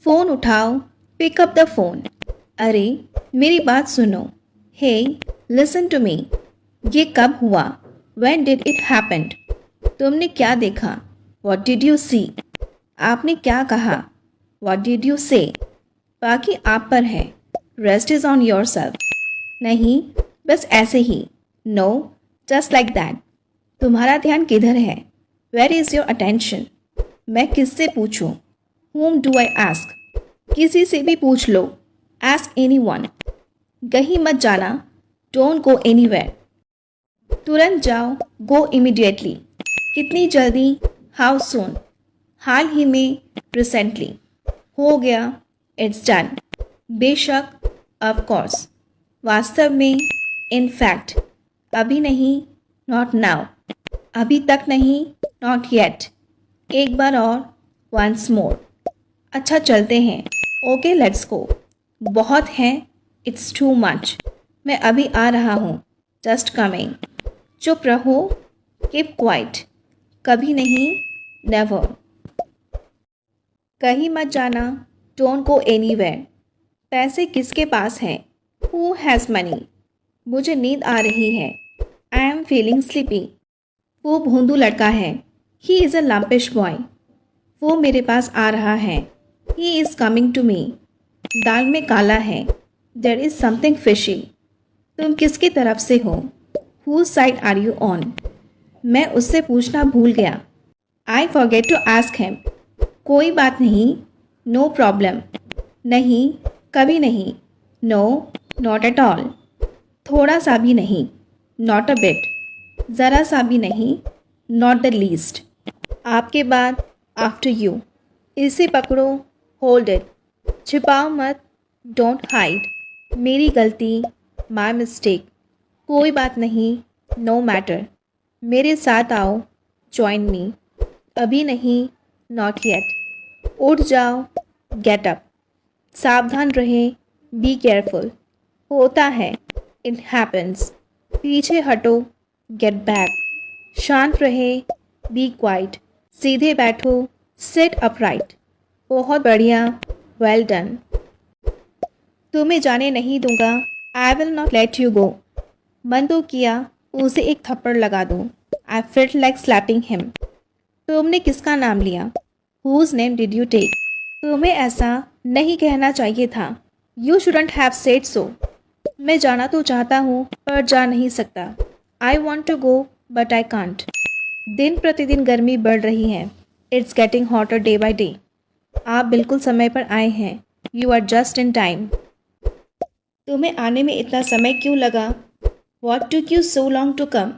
Phone उठाओ, pick up the phone. अरे मेरी बात सुनो। हे लिसन टू मी। ये कब हुआ? When did it happened? तुमने क्या देखा? What did you see? आपने क्या कहा? व्हाट डिड यू से? बाकी आप पर है। Rest is on yourself. नहीं, बस ऐसे ही। No, just like that. तुम्हारा ध्यान किधर है? Where is your attention? मैं किससे पूछूं? Whom do I ask? किसी से भी पूछ लो। Ask anyone. कहीं मत जाना। Don't go anywhere. तुरंत जाओ। Go immediately. कितनी जल्दी? How soon? हाल ही में। Recently. हो गया। It's done. बेशक। Of course. वास्तव में। In fact. अभी नहीं। Not now. अभी तक नहीं। Not yet. एक बार और। Once more. अच्छा चलते हैं। Okay let's go. बहुत हैं। It's too much. मैं अभी आ रहा हूँ। Just coming. चुप रहो। Keep quiet. कभी नहीं। नेवर। कहीं मत जाना। Don't go anywhere. पैसे किसके पास हैं? Who has money? मुझे नींद आ रही है। I am feeling sleepy. वो भोंदू लड़का है। He is a lumpish boy. वो मेरे पास आ रहा है। He is coming to me. दाल में काला है। There is something fishy. तुम किसकी तरफ से हो? Whose side are you on? मैं उससे पूछना भूल गया। I forget to ask him. कोई बात नहीं। No problem. नहीं, कभी नहीं। No, not at all. थोड़ा सा भी नहीं। Not a bit. ज़रा सा भी नहीं। Not the least. आपके बाद। After you. इसे पकड़ो। Hold it. छिपाओ मत। Don't hide. मेरी गलती। My mistake. कोई बात नहीं। No matter. मेरे साथ आओ। Join me. अभी नहीं। Not yet. उठ जाओ। Get up. सावधान रहें। Be careful. होता है। It happens. पीछे हटो। Get back. शांत रहे। Be quiet. सीधे बैठो। Sit upright. बहुत बढ़िया। Well done. तुम्हें जाने नहीं दूंगा। I will not let you go. मन तो किया उसे एक थप्पड़ लगा दूं। आई फेल्ट लाइक स्लैपिंग हिम। तुमने किसका नाम लिया? Whose name did you take? तुम्हें ऐसा नहीं कहना चाहिए था। You shouldn't have said so. मैं जाना तो चाहता हूँ पर जा नहीं सकता। I want to go but I can't. दिन प्रतिदिन गर्मी बढ़ रही है। It's getting hotter day by day. आप बिल्कुल समय पर आए हैं। You are just in time. तुम्हें आने में इतना समय क्यों लगा? What took you so long to come?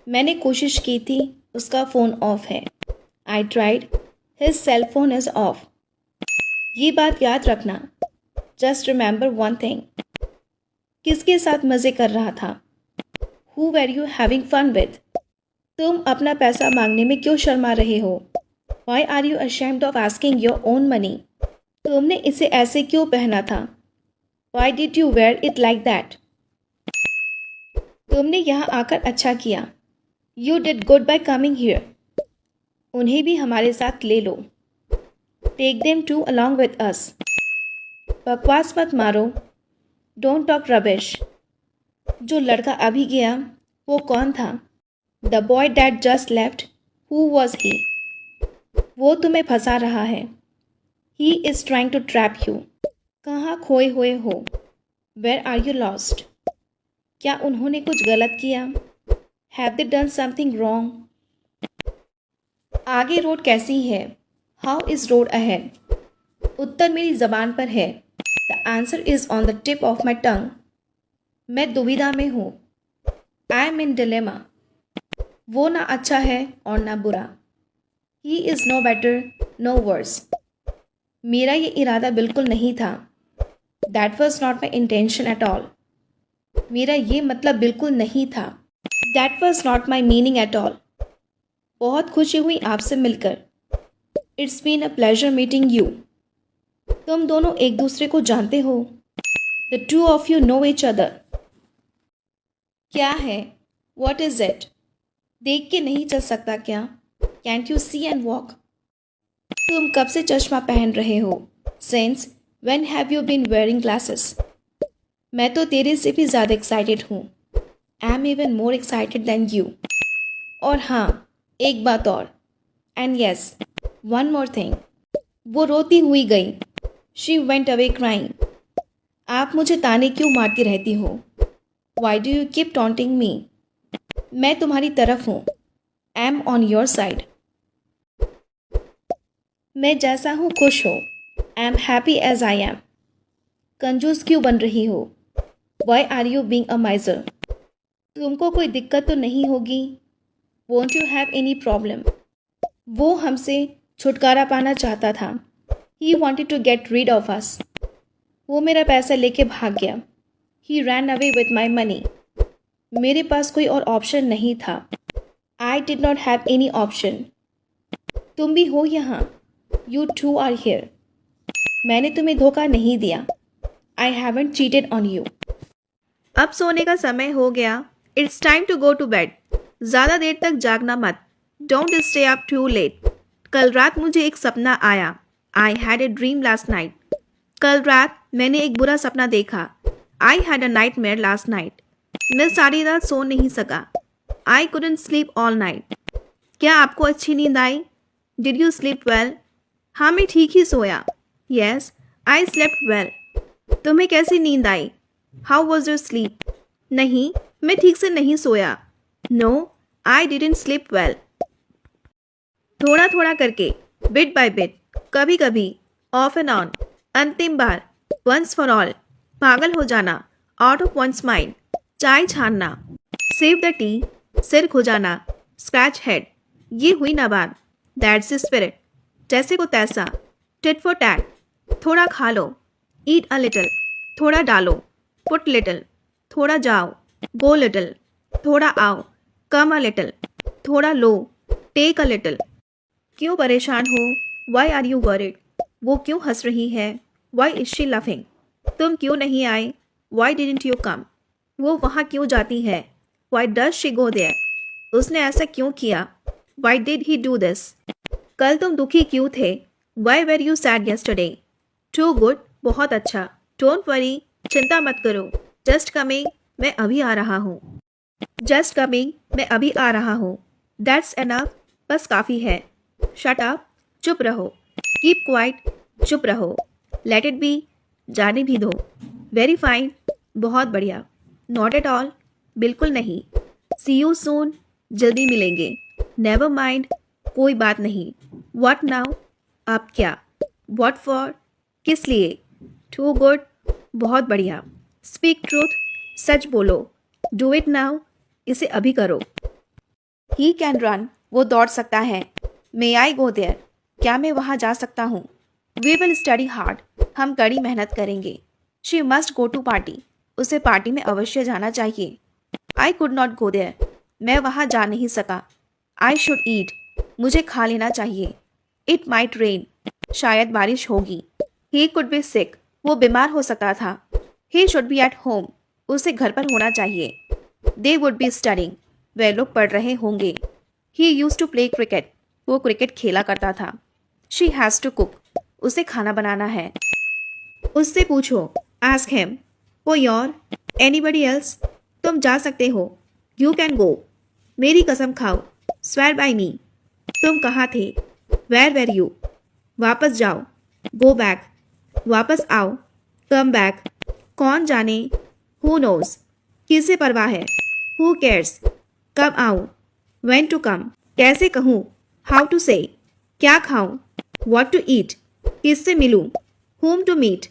मैंने कोशिश की थी। उसका फ़ोन ऑफ है। I tried. His cell phone is off. ये बात याद रखना। Just remember one thing. किसके साथ मज़े कर रहा था? Who were you having fun with? तुम अपना पैसा मांगने में क्यों शर्मा रहे हो? Why are you ashamed of asking your own money? तुमने इसे ऐसे क्यों पहना था? Why did you wear it like that? तुमने यहाँ आकर अच्छा किया। You did good by coming here. उन्हें भी हमारे साथ ले लो। Take them too along with us. बकवास मत मारो। Don't talk rubbish. जो लड़का अभी गया वो कौन था? The boy that just left. Who was he? वो तुम्हें फंसा रहा है। He is trying to trap you. कहाँ खोए हुए हो? Where are you lost? क्या उन्होंने कुछ गलत किया? Have they done something wrong? आगे रोड कैसी है? How is road ahead? उत्तर मेरी ज़बान पर है। The answer is on the tip of my tongue. मैं दुविधा में हूँ। I am in dilemma. वो ना अच्छा है और ना बुरा। He is no better, no worse. मेरा ये इरादा बिल्कुल नहीं था। That was not my intention at all. मेरा ये मतलब बिल्कुल नहीं था। That was not my meaning at all. बहुत खुशी हुई आपसे मिलकर। It's been a pleasure meeting you. तुम दोनों एक दूसरे को जानते हो। The two of you know each other. क्या है? What is it? देख के नहीं चल सकता क्या? Can't you see and walk? तुम कब से चश्मा पहन रहे हो? Since when have you been wearing glasses? मैं तो तेरे से भी ज़्यादा एक्साइटेड हूँ. I am even more excited than you. और हाँ, एक बात और. And yes, one more thing. वो रोती हुई गई. She went away crying. आप मुझे ताने क्यों मारती रहती हो? Why do you keep taunting me? मैं तुम्हारी तरफ हूँ. I am on your side. मैं जैसा हूँ खुश हो. I am happy as I am. कंजूस क्यों बन रही हो? Why are you being a miser? तुमको कोई दिक्कत तो नहीं होगी? Won't you have any problem? वो हमसे छुटकारा पाना चाहता था. He wanted to get rid of us. वो मेरा पैसा लेके भाग गया. He ran away with my money. मेरे पास कोई और ऑप्शन नहीं था. I did not have any option. तुम भी हो यहाँ. You too are here. मैंने तुम्हें धोखा नहीं दिया. I haven't cheated on you. अब सोने का समय हो गया. It's time to go to bed. ज़्यादा देर तक जागना मत. Don't stay up too late. कल रात मुझे एक सपना आया. I had a dream last night. कल रात मैंने एक बुरा सपना देखा. I had a nightmare last night. मैं सारी रात सो नहीं सका. I couldn't sleep all night. क्या आपको अच्छी नींद आई? Did you sleep well? हाँ, मैं ठीक ही सोया. Yes, I slept well. तुम्हें कैसी नींद आई? How was your sleep? नहीं, मैं ठीक से नहीं सोया. No, I didn't sleep well. थोड़ा थोड़ा करके, बिट बाय बिट, कभी कभी, ऑफ एंड ऑन, अंतिम बार, वंस फॉर ऑल. पागल हो जाना, आउट ऑफ वंस माइंड. चाय छानना. Save the tea. सिर खुजाना. Scratch head. ये हुई ना बात. That's the spirit. जैसे को तैसा. Tit for tat. थोड़ा खा लो. Eat a little. थोड़ा डालो. Put little. थोड़ा जाओ. Go little. थोड़ा आओ. Come a little. थोड़ा लो. Take a little. क्यों परेशान हो? Why are you worried? वो क्यों हंस रही है? Why is she laughing? तुम क्यों नहीं आए? Why didn't you come? वो वहाँ क्यों जाती है? Why does she go there? उसने ऐसा क्यों किया? Why did he do this? कल तुम दुखी क्यों थे? Why were you sad yesterday? Too good. बहुत अच्छा. Don't worry. चिंता मत करो. Just coming. मैं अभी आ रहा हूँ. Just coming. मैं अभी आ रहा हूँ. That's enough. बस काफ़ी है. Shut up. चुप रहो. Keep quiet. चुप रहो. Let it B. जाने भी दो. Very fine. बहुत बढ़िया. Not at all. बिल्कुल नहीं. See you soon. जल्दी मिलेंगे. Never mind. कोई बात नहीं. What now? अब क्या? What for? किस लिए? Too good. बहुत बढ़िया. Speak truth. सच बोलो. Do it now. इसे अभी करो. He can run. वो दौड़ सकता है. May I go there? क्या मैं वहाँ जा सकता हूँ? We will study hard. हम कड़ी मेहनत करेंगे. She must go to party. उसे पार्टी में अवश्य जाना चाहिए. I could not go there. मैं वहाँ जा नहीं सका. I should eat. मुझे खा लेना चाहिए. It might rain. शायद बारिश होगी. He could be sick. वो बीमार हो सकता था. He should be at home. उसे घर पर होना चाहिए. They would be studying. वे लोग पढ़ रहे होंगे. He use to play cricket. वो क्रिकेट खेला करता था. She has to cook. उसे खाना बनाना है. उससे पूछो. Ask him. Oh your. Anybody else? तुम जा सकते हो. You can go. मेरी कसम खाओ. Swear by me. तुम कहाँ थे? Where were you? वापस जाओ. Go back. वापस आओ. Come back. कौन जाने? Who knows? किसे परवाह है? Who cares? कब आऊँ? When to come? कैसे कहूँ? How to say? क्या खाऊं? What to eat? किससे मिलूं? whom to meet?